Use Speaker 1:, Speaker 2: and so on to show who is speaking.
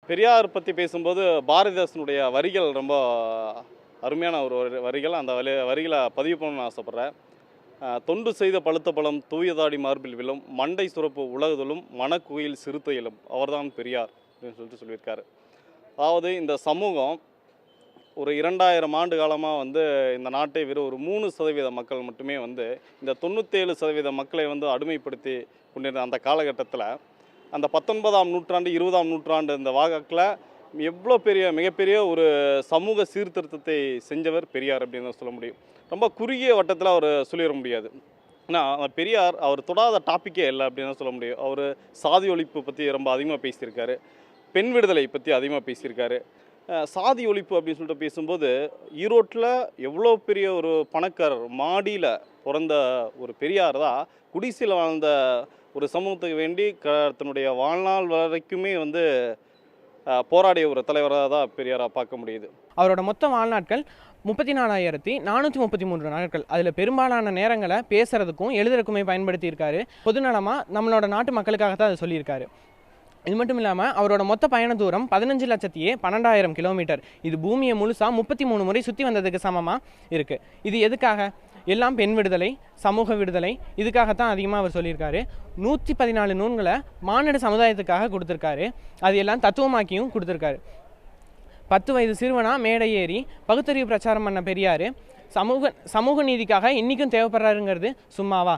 Speaker 1: பெரியார் பற்றி பேசும்போது பாரதிதாசனுடைய வரிகள் ரொம்ப அருமையான ஒரு வரிகள். அந்த வரிகளை பதிவு பண்ணணும்னு ஆசைப்பட்றேன். தொண்டு செய்த பழுத்த பழம் தூயதாடி மார்பில் விழும், மண்டை சுரப்பு உலகுதலும், மனக்குயில் சிறுத்தையிலும் அவர்தான் பெரியார் அப்படின்னு சொல்லியிருக்காரு. அதாவது இந்த சமூகம் ஒரு 2000 ஆண்டு காலமாக இந்த நாட்டை வெறும் ஒரு 3% மக்கள் மட்டுமே இந்த 97% மக்களை அடிமைப்படுத்தி கொண்டிருந்த அந்த காலகட்டத்தில், அந்த 19ஆம் நூற்றாண்டு 20ஆம் நூற்றாண்டு இந்த வாக்கில் எவ்வளோ மிகப்பெரிய ஒரு சமூக சீர்திருத்தத்தை செஞ்சவர் பெரியார் அப்படின்னு சொல்ல முடியும். ரொம்ப குறுகிய வட்டத்தில் அவர் சொல்லிட முடியாது. ஏன்னா பெரியார் அவர் தொடாத டாப்பிக்கே இல்லை அப்படின்னு சொல்ல முடியும். அவர் சாதி ஒழிப்பு பற்றி ரொம்ப அதிகமாக பேசியிருக்காரு, பெண் விடுதலை பற்றி அதிகமாக பேசியிருக்காரு. சாதி ஒழிப்பு அப்படின்னு சொல்லிட்டு பேசும்போது, ஈரோட்டில் எவ்வளோ பெரிய ஒரு பணக்காரர் மாடியில் பிறந்த ஒரு பெரியார் தான் குடிசையில் வாழ்ந்த ஒரு சமூகத்துக்கு வேண்டி தன்னுடைய வாழ்நாள் வரைக்குமே போராடிய ஒரு தலைவராக தான் பெரியாராக பார்க்க முடியுது.
Speaker 2: அவரோட மொத்த வாழ்நாட்கள் 34,433 நாட்கள். அதில் பெரும்பாலான நேரங்களை பேசுறதுக்கும் எழுதுறதுக்குமே பயன்படுத்தியிருக்காரு. பொதுநலமாக நம்மளோட நாட்டு மக்களுக்காக தான் அதை சொல்லியிருக்காரு. இது மட்டும் இல்லாமல் அவரோட மொத்த பயண தூரம் 15,12,000 கிலோமீட்டர். இது பூமியை முழுசாக 33 முறை சுற்றி வந்ததுக்கு சமமாக இருக்குது. இது எதுக்காக? எல்லாம் பெண் விடுதலை, சமூக விடுதலை, இதுக்காகத்தான் அதிகமாக அவர் சொல்லியிருக்காரு. 114 நூல்களை மானிட சமுதாயத்துக்காக கொடுத்துருக்காரு. அது எல்லாம் தத்துவமாக்கியும் கொடுத்துருக்காரு. 10 வயது சிறுவனா மேடை ஏறி பகுத்தறிவு பிரச்சாரம் பண்ண பெரியார் சமூக நீதிக்காக இன்றைக்கும் தேவைப்படுறாருங்கிறது சும்மாவா?